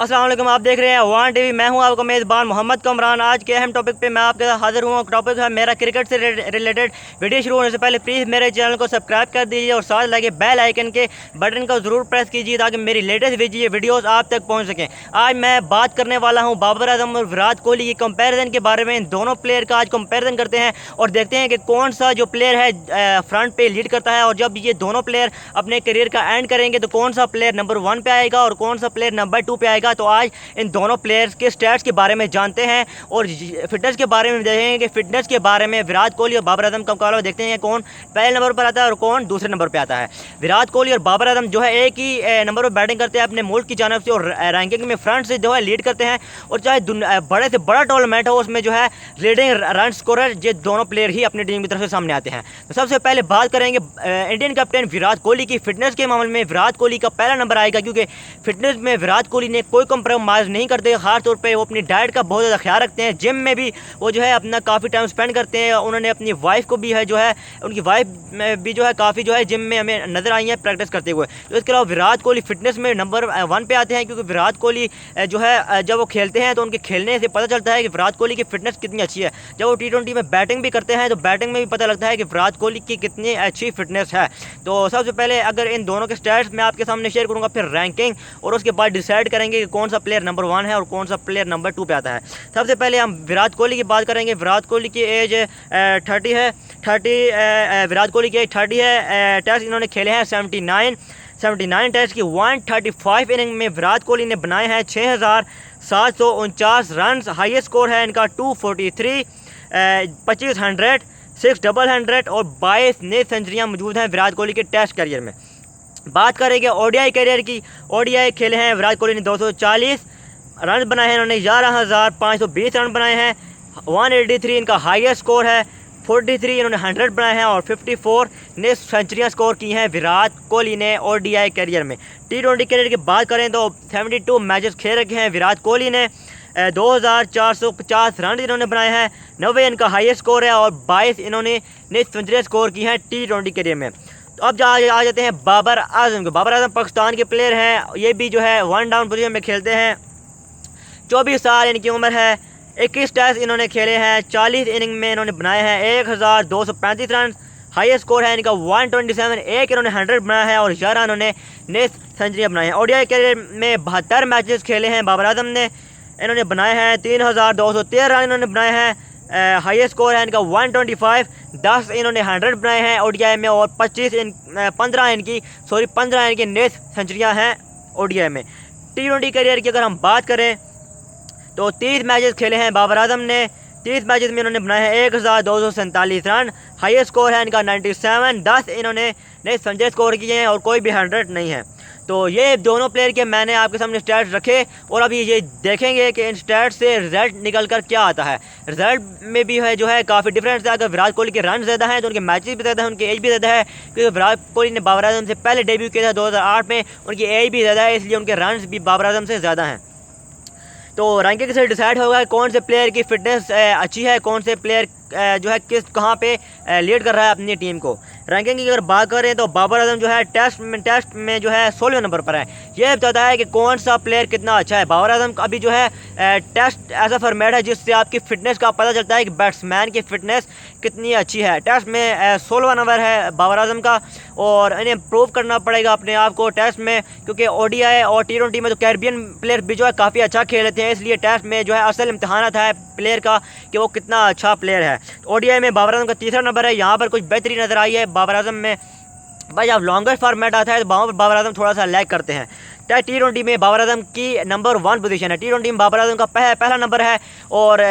अस्सलाम वालेकुम, आप देख रहे हैं वान टीवी। मैं हूं आपका मेज़बान मोहम्मद कमरान। आज के अहम टॉपिक पे मैं आपके साथ हाजिर हुआ। टॉपिक है मेरा क्रिकेट से रिलेटेड। वीडियो शुरू होने से पहले प्लीज़ मेरे चैनल को सब्सक्राइब कर दीजिए और साथ लगे बेल आइकन के बटन को ज़रूर प्रेस कीजिए ताकि मेरी लेटेस्ट वीडियोज़ आप तक पहुँच सकें। आज मैं बात करने वाला हूँ बाबर आजम और विराट कोहली की कंपेरिजन के बारे में। इन दोनों प्लेयर का आज कंपेरिजन करते हैं और देखते हैं कि कौन सा जो प्लेयर है फ्रंट पे लीड करता है, और जब ये दोनों प्लेयर अपने करियर का एंड करेंगे तो कौन सा प्लेयर नंबर 1 पे आएगा और कौन सा प्लेयर नंबर 2 पे आएगा। तो आज इन दोनों प्लेयर्स के स्टैट्स के बारे में जानते हैं और फिटनेस के बारे में देखेंगे कि फिटनेस के बारे में विराट कोहली और बाबर आजम का मुकाबला। देखते हैं कौन पहले नंबर पर आता है और कौन दूसरे नंबर पर आता है। विराट कोहली और बाबर आजम जो है एक ही नंबर पर बैटिंग करते हैं अपने मुल्क की जानब से और रैंकिंग में फ्रंट से जो है लीड करते हैं। और चाहे बड़े से बड़ा टूर्नामेंट हो उसमें जो है लीडिंग रन स्कोरर ये दोनों प्लेयर ही अपनी टीम की तरफ से सामने आते हैं। तो सबसे पहले बात करेंगे इंडियन कैप्टन विराट कोहली की। फिटनेस के मामले में विराट कोहली का पहला नंबर आएगा, क्योंकि फिटनेस में विराट कोहली ने कोई कंप्रोमाइज़ नहीं करते। खास तौर पे वो अपनी डाइट का बहुत ज़्यादा ख्याल रखते हैं। जिम में भी वो जो है अपना काफ़ी टाइम स्पेंड करते हैं। उन्होंने अपनी वाइफ को भी है जो है उनकी वाइफ भी जो है काफ़ी जो है जिम में हमें नज़र आई है प्रैक्टिस करते हुए। तो इसके अलावा विराट कोहली फिटनेस में नंबर 1 पे आते हैं, क्योंकि विराट कोहली जो है जब वो खेलते हैं तो उनके खेलने से पता चलता है कि विराट कोहली की फिटनेस कितनी अच्छी है। जब वो T20 में बैटिंग भी करते हैं तो बैटिंग में भी पता लगता है कि विराट कोहली की कितनी अच्छी फिटनेस है। तो सबसे पहले अगर इन दोनों के स्टैट्स मैं आपके सामने शेयर करूँगा, फिर रैंकिंग, और उसके बाद डिसाइड करेंगे कि कौन सा प्लेयर नंबर 1 है और कौन सा प्लेयर नंबर 2 पे आता है। सबसे पहले हम विराट कोहली की बात करेंगे। विराट कोहली की एज 30 है। विराट कोहली की एज 30 है। टेस्ट इन्होंने खेले हैं 79 टेस्ट की 135 इनिंग में विराट कोहली ने बनाए हैं 6749 रन। हाईएस्ट स्कोर है इनका 243, 25 100, 6 डबल 100 और 22 नई सेंचुरियाँ मौजूद हैं विराट कोहली के टेस्ट करियर में। बात करेंगे ओडीआई करियर की। ओडीआई खेले हैं विराट कोहली ने 240 रन बनाए हैं। इन्होंने 11,520 रन बनाए हैं। 183 इनका हाईएस्ट स्कोर है। 43 इन्होंने 100 बनाए हैं और 54 ने सेंचुरियाँ स्कोर की हैं विराट कोहली ने ओडीआई करियर में। T20 करियर की बात करें तो 72 मैचेस खेल रखे हैं विराट कोहली ने। 2,450 रन इन्होंने बनाए हैं। 90 इनका हाईएस्ट स्कोर है और 22 इन्होंने ने सेंचुरियाँ स्कोर की हैं T20 करियर में। तो अब आ जाते हैं बाबर आजम के। बाबर आजम पाकिस्तान के प्लेयर हैं। ये भी जो है 1 डाउन पोजीशन में खेलते हैं। 24 साल इनकी उम्र है। 21 टेस्ट इन्होंने खेले हैं। 40 इनिंग में इन्होंने बनाए हैं 1,235 रन। हाईएस्ट स्कोर है इनका 127। एक इन्होंने 100 बनाया है और 11 इन्होंने ने सेंचुरियाँ बनाई हैं। ओडीआई करियर में 72 मैचेस खेले हैं बाबर आजम ने। इन्होंने बनाए हैं 3,213 रन इन्होंने बनाए हैं। हाईएस्ट स्कोर है इनका 125। 10 इन्होंने 100 बनाए हैं ओडीआई में और 15 इनकी नेट सेंचुरियाँ हैं ओडीआई में। T20 करियर की अगर हम बात करें तो 30 मैचेस खेले हैं बाबर आजम ने। 30 मैचेस में इन्होंने बनाए हैं 1,247 रन। हाईएस्ट स्कोर है इनका 97। 10 इन्होंने नए सेंचुरी स्कोर किए हैं और कोई भी 100 नहीं है। तो ये दोनों प्लेयर के मैंने आपके सामने स्टैट्स रखे और अभी ये देखेंगे कि इन स्टैट्स से रिजल्ट निकल कर क्या आता है। रिजल्ट में भी है जो है काफ़ी डिफरेंस है। अगर विराट कोहली के रन ज़्यादा हैं तो उनके मैचेस भी ज़्यादा हैं, उनकी एज भी ज़्यादा है, क्योंकि विराट कोहली ने बाबर आजम से पहले डेब्यू किया था 2008 में। उनकी एज भी ज़्यादा है, इसलिए उनके रन भी बाबर आजम से ज़्यादा हैं। तो रैंकिंग से डिसाइड होगा कौन से प्लेयर की फिटनेस अच्छी है, कौन से प्लेयर जो है कहाँ पे लीड कर रहा है अपनी टीम को। रैंकिंग की अगर बात करें तो बाबर आजम जो है टेस्ट में जो है 16वें नंबर पर है। ये बताता है कि कौन सा प्लेयर कितना अच्छा है। बाबर आजम अभी जो है टेस्ट ऐसा फॉर्मेट है जिससे आपकी फ़िटनेस का पता चलता है कि बैट्समैन की फ़िटनेस कितनी अच्छी है। टेस्ट में 16वां नंबर है बाबर आजम का और इन्हें प्रूव करना पड़ेगा अपने आप को टेस्ट में, क्योंकि ओडीआई और T20 में तो कैरिबियन प्लेयर भी जो है काफ़ी अच्छा खेल लेते हैं। इसलिए टेस्ट में जो है असल इम्तहान था प्लेयर का कि वो कितना अच्छा प्लेयर है। ओडीआई में बाबर आजम का 3रा नंबर है। यहाँ पर कुछ बेहतरी नज़र आई है बाबर आजम में। भाई जब लॉन्गेस्ट फॉर्मेट आता है तो वहाँ पर बाबर आजम थोड़ा सा लैग करते हैं। T20 में बाबर आजम की नंबर 1 पोजीशन है। T20 में बाबर आजम का पहला नंबर है और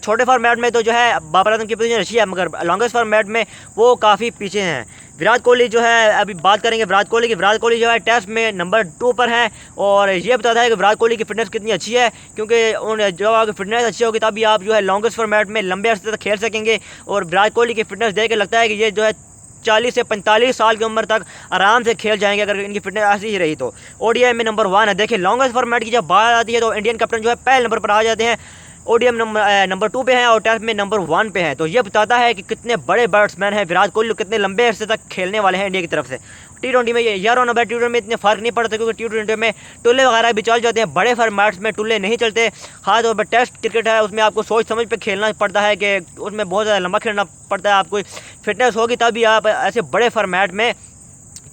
छोटे फॉर्मेट में तो जो है बाबर आजम की पोजीशन अच्छी है, मगर लॉन्गेस्ट फॉर्मेट में वो काफ़ी पीछे हैं। विराट कोहली जो है अभी बात करेंगे विराट कोहली की। विराट कोहली जो है टेस्ट में नंबर 2 पर है और ये बताता है कि विराट कोहली की फिटनेस कितनी अच्छी है, क्योंकि जब आपकी फिटनेस अच्छी होगी तभी आप जो है लॉन्गेस्ट फॉर्मेट में लंबे अर्से तक खेल सकेंगे। और विराट कोहली की फिटनेस देख के लगता है कि ये जो है 40 से 45 साल की उम्र तक आराम से खेल जाएंगे अगर इनकी फिटनेस ऐसी ही रही तो। ओडीआई में नंबर 1 है। देखिए लॉन्गेस्ट फॉर्मेट की जब बात आती है तो इंडियन कैप्टन जो है पहले नंबर पर आ जाते हैं। ओडीएम नंबर 2 पे हैं और टेस्ट में नंबर 1 पे हैं। तो ये बताता है कि कितने बड़े बैट्समैन हैं विराट कोहली, कितने लंबे अरसे तक खेलने वाले हैं इंडिया की तरफ से। T20 में यार ऑन T20 में इतने फ़र्क नहीं पड़ता, क्योंकि T20 में टुल्ले वगैरह भी चल जाते हैं, बड़े फॉर्मेट्स में टुल्ले नहीं चलते। खास तौर पर टेस्ट क्रिकेट है, उसमें आपको सोच समझ पे खेलना पड़ता है कि उसमें बहुत ज़्यादा लंबा खेलना पड़ता है, आपको फिटनेस होगी तभी आप ऐसे बड़े फॉर्मेट में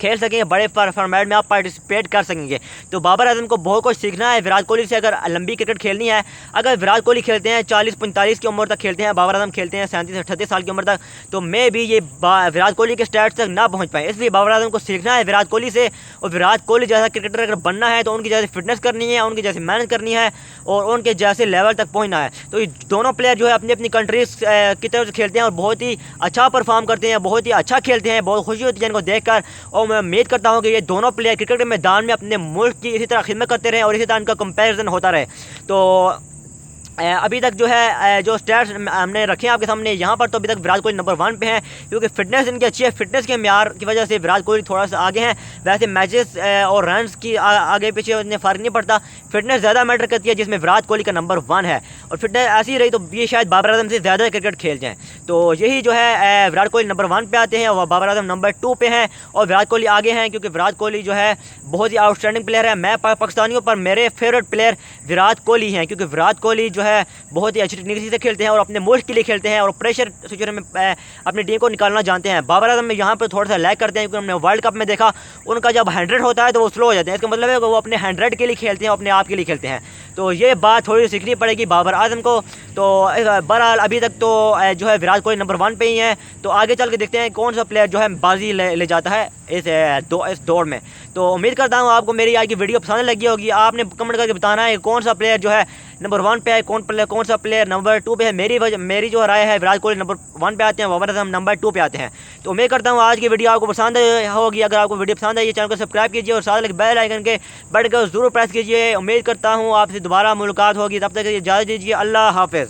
खेल सकेंगे, बड़े फॉर्मेट में आप पार्टिसिपेट कर सकेंगे। तो बाबर आजम को बहुत कुछ सीखना है विराट कोहली से अगर लंबी क्रिकेट खेलनी है। अगर विराट कोहली खेलते हैं 40-45 की उम्र तक खेलते हैं, बाबर आजम खेलते हैं 37-38 साल की उम्र तक, तो मैं भी ये विराट कोहली के स्टैट्स तक ना पहुँच पाए। इसलिए बाबर आजम को सीखना है विराट कोहली से, और विराट कोहली जैसा क्रिकेटर अगर बनना है तो उनकी जैसे फिटनेस करनी है, उनकी जैसे मेहनत करनी है और उनके जैसे लेवल तक पहुँचना है। तो ये दोनों प्लेयर जो है अपनी अपनी कंट्रीज़ की तरफ से खेलते हैं और बहुत ही अच्छा परफॉर्म करते हैं, बहुत ही अच्छा खेलते हैं, बहुत खुशी होती है इनको देख कर। और मैं उम्मीद करता हूँ कि ये दोनों प्लेयर क्रिकेट के मैदान में अपने मुल्क की इसी तरह खिदमत करते रहें और इसी तरह इनका कंपैरिजन होता रहे। तो अभी तक जो है जो स्टैट्स हमने रखे हैं आपके सामने यहाँ पर, तो अभी तक विराट कोहली नंबर 1 पे हैं, क्योंकि फिटनेस इनकी अच्छी है। फिटनेस के म्यार की वजह से विराट कोहली थोड़ा सा आगे हैं। वैसे मैचेस और रन्स की आगे पीछे उतने फ़र्क नहीं पड़ता, फिटनेस ज़्यादा मैटर करती है, जिसमें विराट कोहली का नंबर 1 है। और फिटनेस ऐसी रही तो ये शायद बाबर आजम से ज़्यादा क्रिकेट खेल जाएँ। तो यही जो है विराट कोहली नंबर 1 पे आते हैं और बाबर आजम नंबर 2 पे हैं, और विराट कोहली आगे हैं, क्योंकि विराट कोहली जो है बहुत ही आउटस्टैंडिंग प्लेयर है। मैं पाकिस्तानियों पर मेरे फेवरेट प्लेयर विराट कोहली हैं, क्योंकि विराट कोहली जो है बहुत ही अच्छी टेक्निक से खेलते हैं और अपने मुल्क के लिए खेलते हैं और प्रेशर सिचुएशन में अपनी टीम को निकालना जानते हैं। बाबर आजम में यहाँ पर थोड़ा सा लैग करते हैं, क्योंकि हमने वर्ल्ड कप में देखा उनका जब 100 होता है तो वो स्लो हो जाते हैं। इसका मतलब है कि वो अपने 100 के लिए खेलते हैं, अपने आप के लिए खेलते हैं। तो ये बात थोड़ी सीखनी पड़ेगी बाबर आजम को। तो बहरहाल अभी तक तो जो है विराट कोहली नंबर 1 पे ही हैं। तो आगे चल के देखते हैं कौन सा प्लेयर जो है बाजी ले जाता है इस दौड़ में। तो उम्मीद करता हूँ आपको मेरी आज की वीडियो पसंद लगी होगी। आपने कमेंट करके बताना है कौन सा प्लेयर जो है नंबर 1 पे है, कौन सा प्लेयर नंबर 2 पे है। मेरी जो राय है विराट कोहली नंबर 1 पे आते हैं, बाबर आजम नंबर 2 पे आते हैं। तो उम्मीद करता हूँ आज की वीडियो आपको पसंद होगी। अगर आपको वीडियो पसंद आई चैनल को सब्सक्राइब कीजिए और साथ बेल आइकन के बटन को जरूर प्रेस कीजिए। उम्मीद करता हूँ आपसे दोबारा मुलाकात होगी, तब तक इजाज़त दीजिए। अल्लाह हाफिज़।